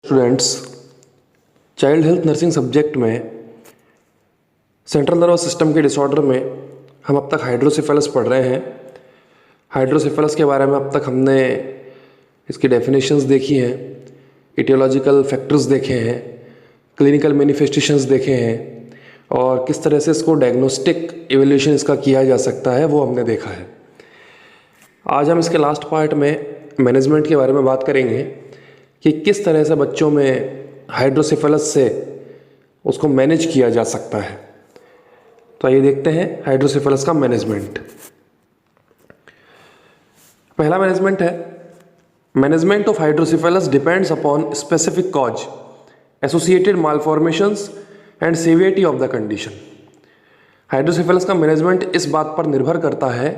Students, child health nursing subject में central nervous system के disorder में हम अब तक हाइड्रोसेफेलस पढ़ रहे हैं। हाइड्रोसेफेलस के बारे में अब तक हमने इसकी डेफिनेशंस देखी हैं, इटियोलॉजिकल फैक्टर्स देखे हैं, क्लिनिकल मैनिफेस्टेशंस देखे हैं और किस तरह से इसको डायग्नोस्टिक इवैल्यूएशन इसका किया जा सकता है वो हमने देखा है। आज हम इसके लास्ट पार्ट में मैनेजमेंट के बारे में बात करेंगे कि किस तरह से बच्चों में हाइड्रोसेफेलस से उसको मैनेज किया जा सकता है। तो आइए देखते हैं हाइड्रोसेफेलस का मैनेजमेंट। पहला मैनेजमेंट है, management of hydrocephalus depends upon specific cause, associated मालफॉर्मेशंस and severity of the condition. Hydrocephalus का मैनेजमेंट इस बात पर निर्भर करता है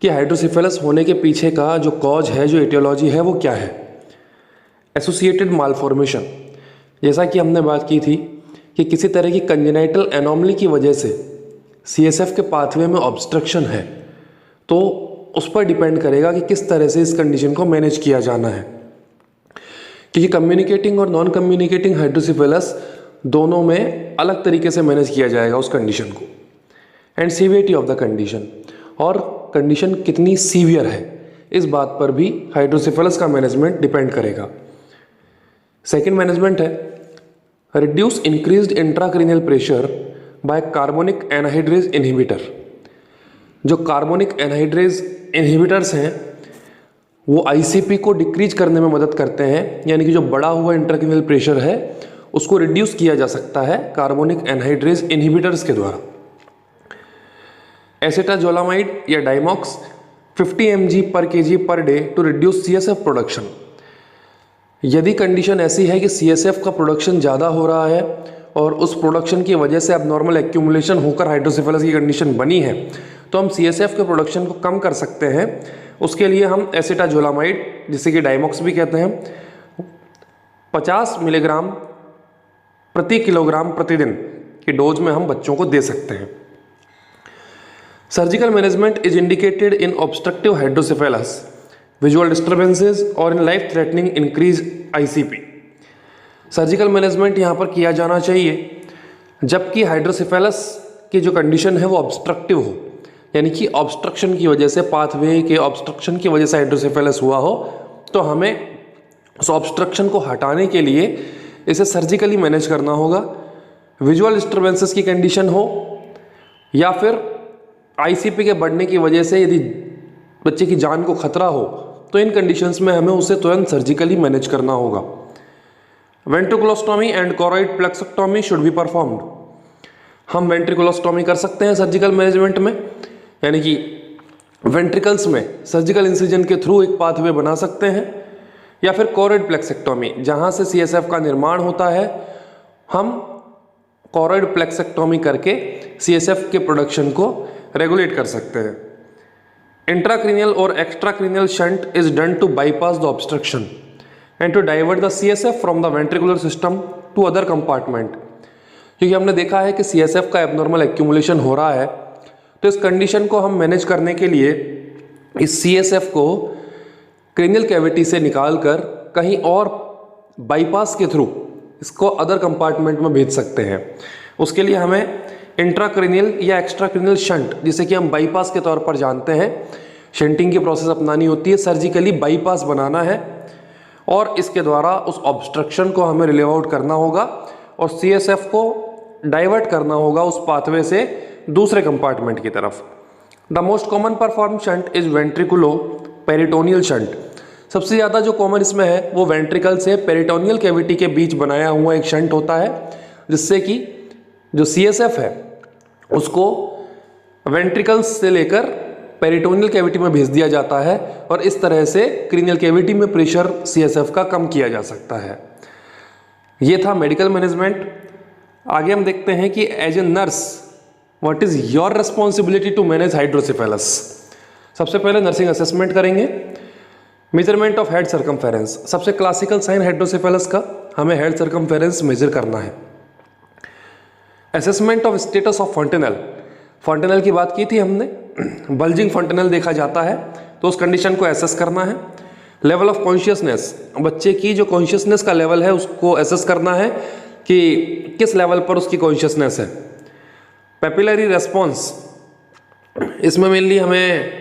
कि हाइड्रोसेफेलस होने के पीछे का जो कॉज है, जो एटियोलॉजी है, वो क्या है। एसोसिएटेड मालफॉर्मेशन, जैसा कि हमने बात की थी कि किसी तरह की कंजेनाइटल एनोमली की वजह से सीएसएफ के पाथवे में ऑब्स्ट्रक्शन है, तो उस पर डिपेंड करेगा कि किस तरह से इस कंडीशन को मैनेज किया जाना है। क्योंकि कम्युनिकेटिंग और नॉन कम्युनिकेटिंग हाइड्रोसेफेलस दोनों में अलग तरीके से मैनेज किया जाएगा उस कंडीशन को। And severity of the condition, और कंडीशन कितनी सीवियर है इस बात पर भी हाइड्रोसेफेलस का मैनेजमेंट डिपेंड करेगा। सेकेंड मैनेजमेंट है, reduce increased intracranial pressure by carbonic anhydrase inhibitor. जो कार्बोनिक एनहाइड्रेज इनहिबिटर्स हैं वो आईसीपी को डिक्रीज करने में मदद करते हैं, यानी कि जो बढ़ा हुआ इंट्राक्रेनियल प्रेशर है उसको रिड्यूस किया जा सकता है कार्बोनिक एनहाइड्रेज इनहिबिटर्स के द्वारा। एसिटाजोलामाइड या Diamox 50 mg per kg per day to reduce CSF production. यदि कंडीशन ऐसी है कि सीएसएफ का प्रोडक्शन ज़्यादा हो रहा है और उस प्रोडक्शन की वजह से एब्नॉर्मल एक्यूमुलेशन होकर हाइड्रोसेफेलस की कंडीशन बनी है, तो हम सीएसएफ के प्रोडक्शन को कम कर सकते हैं। उसके लिए हम एसिटाजोलामाइड, जिसे कि डाइमॉक्स भी कहते हैं, 50 मिलीग्राम प्रति किलोग्राम प्रतिदिन की डोज में हम बच्चों को दे सकते हैं। Surgical management is indicated in obstructive hydrocephalus, visual disturbances और in life threatening increase ICP. Surgical management यहाँ पर किया जाना चाहिए जबकि हाइड्रोसेफेलस की जो कंडीशन है वो ऑब्स्ट्रक्टिव हो, यानी कि ऑब्स्ट्रक्शन की वजह से, पाथवे के ऑब्स्ट्रक्शन की वजह से हाइड्रोसेफेलस हुआ हो, तो हमें उस ऑब्स्ट्रक्शन को हटाने के लिए इसे सर्जिकली मैनेज करना होगा। विजुअल डिस्टर्बेंसेस की कंडीशन हो या फिर आईसीपी के बढ़ने की वजह से यदि बच्चे की जान को खतरा हो, तो इन कंडीशंस में हमें उसे तुरंत सर्जिकली मैनेज करना होगा। Ventriculostomy and choroid plexectomy should be performed. हम वेंट्रिकुलोस्टोमी कर सकते हैं सर्जिकल मैनेजमेंट में, यानी कि वेंट्रिकल्स में सर्जिकल इंसिजन के थ्रू एक पाथवे बना सकते हैं, या फिर कोरॉइड प्लेक्सेक्टोमी, जहां से सीएसएफ का निर्माण होता है, हम कोरॉइड प्लेक्सेक्टोमी करके सीएसएफ के प्रोडक्शन को रेगुलेट कर सकते हैं। इंट्राक्रेनियल और extracranial shunt is done to bypass the obstruction and to divert the CSF from the ventricular system to other compartment. क्योंकि हमने देखा है कि सीएसएफ का एब्नॉर्मल एक्यूमुलेशन हो रहा है, तो इस कंडीशन को हम मैनेज करने के लिए इस सीएसएफ को क्रेनियल कैविटी से निकालकर कहीं और बाईपास के थ्रू इसको अदर कंपार्टमेंट में भेज सकते हैं। उसके लिए हमें इंट्राक्रेनियल या एक्स्ट्राक्रेनियल शंट, जिसे कि हम बाईपास के तौर पर जानते हैं, शंटिंग की प्रोसेस अपनानी होती है, सर्जिकली बाईपास बनाना है और इसके द्वारा उस ऑब्स्ट्रक्शन को हमें रिलीव आउट करना होगा और सीएसएफ को डाइवर्ट करना होगा उस पाथवे से दूसरे कंपार्टमेंट की तरफ। The most common perform shunt is ventriculoperitoneal shunt. सबसे ज़्यादा जो कॉमन इसमें है वो वेंट्रिकल से पेरिटोनियल कैविटी के बीच बनाया हुआ एक शंट होता है, जिससे कि जो सीएसएफ है उसको वेंट्रिकल्स से लेकर पेरिटोनियल कैविटी में भेज दिया जाता है और इस तरह से क्रेनियल कैविटी में प्रेशर सीएसएफ का कम किया जा सकता है। ये था मेडिकल मैनेजमेंट। आगे हम देखते हैं कि as a nurse what is your responsibility to manage hydrocephalus. सबसे पहले नर्सिंग असेसमेंट करेंगे। मेजरमेंट ऑफ हेड सर्कमफेरेंस, सबसे क्लासिकल साइन हाइड्रोसेफेलस का हमें हेड सर्कमफेरेंस मेजर करना है। Assessment of status of fontanel, fontanel की बात की थी हमने, बल्जिंग फॉन्टेनल देखा जाता है तो उस कंडीशन को एसेस करना है। लेवल ऑफ कॉन्शियसनेस, बच्चे की जो कॉन्शियसनेस का लेवल है उसको एसेस करना है कि किस लेवल पर उसकी कॉन्शियसनेस है। पेपिलरी रेस्पॉन्स, इसमें मेनली हमें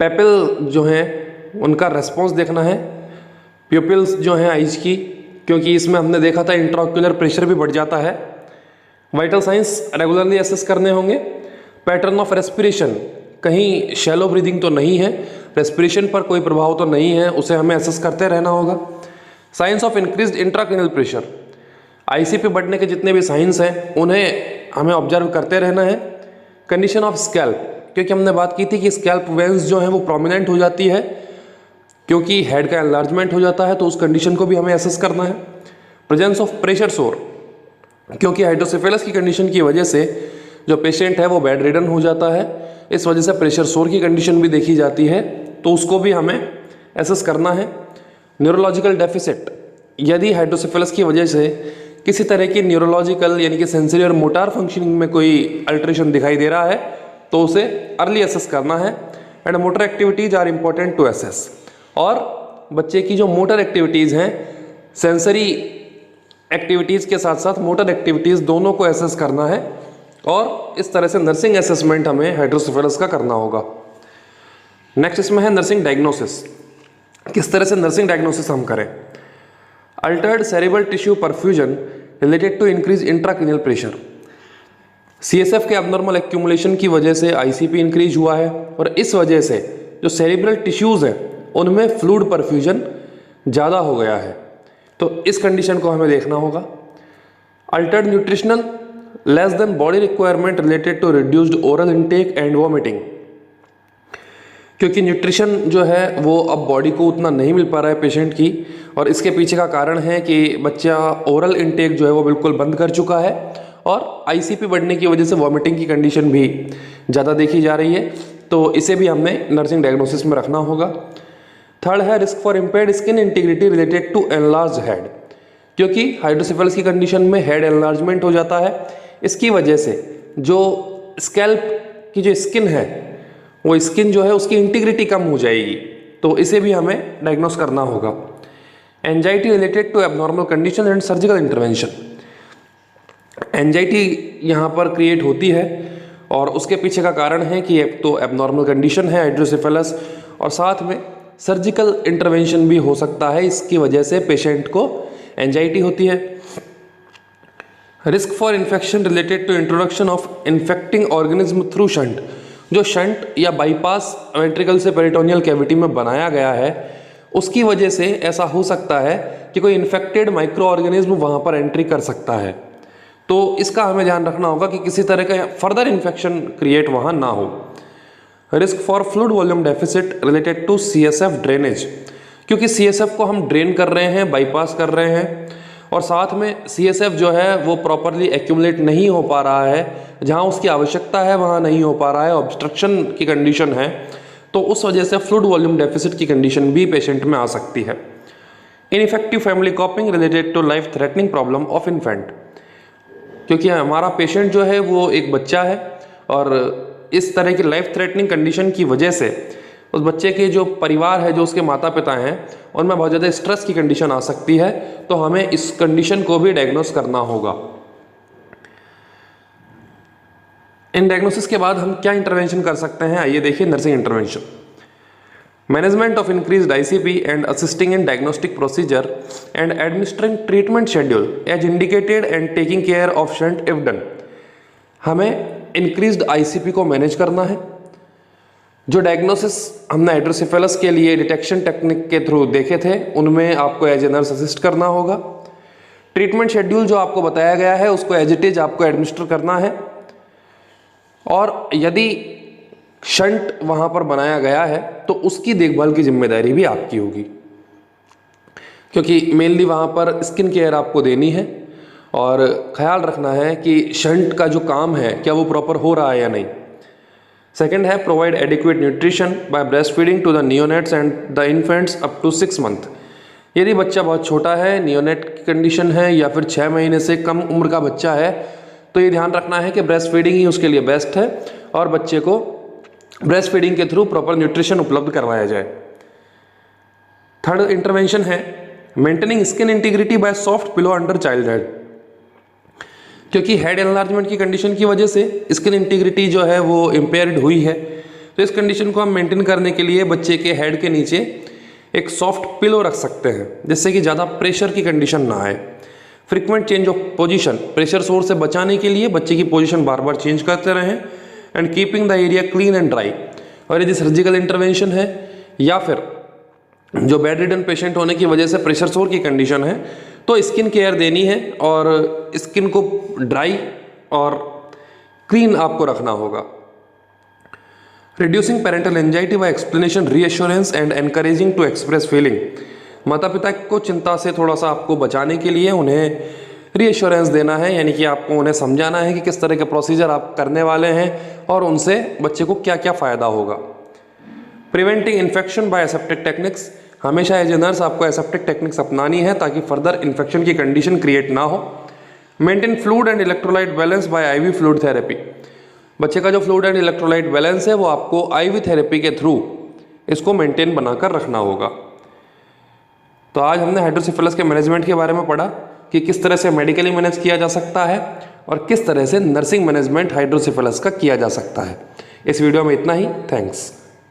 पेपिल जो हैं उनका रेस्पॉन्स देखना है, प्यूपिल्स जो हैं आइज की, क्योंकि इसमें हमने देखा था इंट्राओक्यूलर प्रेशर भी बढ़ जाता है। वाइटल साइंस रेगुलरली एसेस करने होंगे। पैटर्न ऑफ रेस्पिरेशन, कहीं शैलो ब्रीदिंग तो नहीं है, रेस्पिरेशन पर कोई प्रभाव तो नहीं है, उसे हमें एसेस करते रहना होगा। Science of increased intracranial pressure, ICP बढ़ने के जितने भी साइंस हैं उन्हें हमें ऑब्जर्व करते रहना है। कंडीशन ऑफ स्कैल्प, क्योंकि हमने बात की थी कि स्कैल्प वेन्स जो है वो प्रोमिनेंट हो जाती है क्योंकि हेड का एनलार्जमेंट हो जाता है, तो उस कंडीशन को भी हमें एसेस करना है। प्रेजेंस ऑफ प्रेशर सोर, क्योंकि हाइड्रोसेफेलस की कंडीशन की वजह से जो पेशेंट है वो बेड रिडन हो जाता है, इस वजह से प्रेशर सोर की कंडीशन भी देखी जाती है, तो उसको भी हमें एसेस करना है। न्यूरोलॉजिकल डेफिसिट, यदि हाइड्रोसेफेलस की वजह से किसी तरह की न्यूरोलॉजिकल यानी कि सेंसरी और मोटार फंक्शनिंग में कोई अल्टरेशन दिखाई दे रहा है तो उसे अर्ली एसेस करना है। And motor activities are important to assess, और बच्चे की जो मोटर एक्टिविटीज़ हैं, सेंसरी एक्टिविटीज़ के साथ साथ मोटर एक्टिविटीज़ दोनों को एसेस करना है, और इस तरह से नर्सिंग असेसमेंट हमें हाइड्रोसेफेलस का करना होगा। नेक्स्ट इसमें है नर्सिंग डायग्नोसिस, किस तरह से नर्सिंग डायग्नोसिस हम करें। Altered cerebral tissue perfusion related to increase intracranial pressure, CSF के अबनॉर्मल एक्यूमुलेशन की वजह से आईसीपी इंक्रीज हुआ है, और इस वजह से जो सेरेब्रल टिश्यूज़ हैं उनमें फ्लूइड परफ्यूजन ज़्यादा हो गया है, तो इस कंडीशन को हमें देखना होगा। Altered nutritional less than body requirement related to reduced oral intake and vomiting, क्योंकि न्यूट्रिशन जो है वो अब बॉडी को उतना नहीं मिल पा रहा है पेशेंट की, और इसके पीछे का कारण है कि बच्चा ओरल इनटेक जो है वो बिल्कुल बंद कर चुका है, और आईसीपी बढ़ने की वजह से वॉमिटिंग की कंडीशन भी ज़्यादा देखी जा रही है, तो इसे भी हमें नर्सिंग डायग्नोसिस में रखना होगा। थर्ड है risk for impaired skin integrity related to enlarge head, क्योंकि हाइड्रोसेफेलस की कंडीशन में हेड एनलार्जमेंट हो जाता है, इसकी वजह से जो स्कैल्प की जो स्किन है वो स्किन जो है उसकी इंटीग्रिटी कम हो जाएगी, तो इसे भी हमें डायग्नोस करना होगा। Anxiety related to abnormal condition and surgical intervention, anxiety यहाँ पर क्रिएट होती है और उसके पीछे का कारण है कि एक तो एबनॉर्मल कंडीशन है हाइड्रोसेफेलस, और साथ में सर्जिकल इंटरवेंशन भी हो सकता है, इसकी वजह से पेशेंट को एंजाइटी होती है। Risk for infection related to introduction of infecting organism through shunt, जो शंट या बाईपास वेंट्रिकल से पेरिटोनियल कैविटी में बनाया गया है उसकी वजह से ऐसा हो सकता है कि कोई इन्फेक्टेड माइक्रो ऑर्गेनिज्म वहाँ पर एंट्री कर सकता है, तो इसका हमें ध्यान रखना होगा कि किसी तरह का फर्दर इन्फेक्शन क्रिएट वहाँ ना हो। Risk for fluid volume deficit related to CSF drainage, क्योंकि सीएसएफ को हम ड्रेन कर रहे हैं, बाईपास कर रहे हैं, और साथ में सीएसएफ जो है वो प्रॉपरली एक्यूमुलेट नहीं हो पा रहा है, जहाँ उसकी आवश्यकता है वहाँ नहीं हो पा रहा है, ऑब्स्ट्रक्शन की कंडीशन है, तो उस वजह से फ्लूइड वॉल्यूम डेफिसिट की कंडीशन भी पेशेंट में आ सकती है। Ineffective family coping related to life threatening problem of infant, क्योंकि हमारा पेशेंट जो है वो एक बच्चा है और इस तरह की लाइफ थ्रेटनिंग कंडीशन की वजह से उस बच्चे के जो परिवार है, जो उसके माता पिता हैं, उनमें बहुत ज़्यादा स्ट्रेस की कंडीशन आ सकती है, तो हमें इस कंडीशन को भी डायग्नोस करना होगा। इन डायग्नोसिस के बाद हम क्या इंटरवेंशन कर सकते हैं, आइए देखिए nursing intervention. Management of increased ICP and assisting in diagnostic procedure and administering treatment schedule as indicated and taking care of shunt if done, हमें इंक्रीज्ड आईसीपी को मैनेज करना है। जो डायग्नोसिस हमने हाइड्रोसेफेलस के लिए डिटेक्शन टेक्निक के through देखे थे उनमें आपको एज ए नर्स असिस्ट करना होगा। ट्रीटमेंट शेड्यूल जो आपको बताया गया है उसको एज इट इज आपको एडमिनिस्टर करना है, और यदि शंट वहाँ पर बनाया गया है तो उसकी देखभाल की जिम्मेदारी भी आपकी होगी, क्योंकि मेनली वहाँ पर स्किन केयर आपको देनी है और ख्याल रखना है कि शंट का जो काम है क्या वो प्रॉपर हो रहा है या नहीं। सेकेंड है provide adequate nutrition by breast feeding to the neonates and the infants up to 6 month. यदि बच्चा बहुत छोटा है, नियोनेट की कंडीशन है या फिर 6 महीने से कम उम्र का बच्चा है, तो ये ध्यान रखना है कि ब्रेस्ट फीडिंग ही उसके लिए बेस्ट है और बच्चे को ब्रेस्ट फीडिंग के थ्रू प्रॉपर न्यूट्रिशन उपलब्ध करवाया जाए। थर्ड इंटरवेंशन है maintaining skin integrity by soft pillow under child head. क्योंकि हेड एनलार्जमेंट की कंडीशन की वजह से स्किन इंटीग्रिटी जो है वो इम्पेयर्ड हुई है, तो इस कंडीशन को हम मेंटेन करने के लिए बच्चे के हेड के नीचे एक सॉफ्ट पिलो रख सकते हैं, जिससे कि ज़्यादा प्रेशर की कंडीशन ना आए। Frequent change of position, pressure source से बचाने के लिए बच्चे की पोजीशन बार बार चेंज करते रहें। And keeping the area clean and dry. और यदि सर्जिकल इंटरवेंशन है या फिर जो बेड रिडन पेशेंट होने की वजह से प्रेशर सोर की कंडीशन है, तो स्किन केयर देनी है और स्किन को ड्राई और क्लीन आपको रखना होगा। Reducing parental anxiety by explanation, reassurance and encouraging to express feeling. माता पिता को चिंता से थोड़ा सा आपको बचाने के लिए उन्हें रीएश्योरेंस देना है, यानी कि आपको उन्हें समझाना है कि किस तरह के प्रोसीजर आप करने वाले हैं और उनसे बच्चे को क्या क्या फ़ायदा होगा। Preventing infection by aseptic techniques, हमेशा एज ए नर्स आपको एसेप्टिक टेक्निक्स अपनानी है ताकि फर्दर इन्फेक्शन की कंडीशन क्रिएट ना हो। Maintain fluid and electrolyte balance bye IV fluid therapy. बच्चे का जो फ्लूइड एंड इलेक्ट्रोलाइट बैलेंस है वो आपको आईवी थेरेपी के थ्रू इसको मेंटेन बनाकर रखना होगा। तो आज हमने हाइड्रोसिफिलस के मैनेजमेंट के बारे में पढ़ा कि किस तरह से मेडिकली मैनेज किया जा सकता है और किस तरह से नर्सिंग मैनेजमेंट हाइड्रोसिफिलस का किया जा सकता है। इस वीडियो में इतना ही। थैंक्स।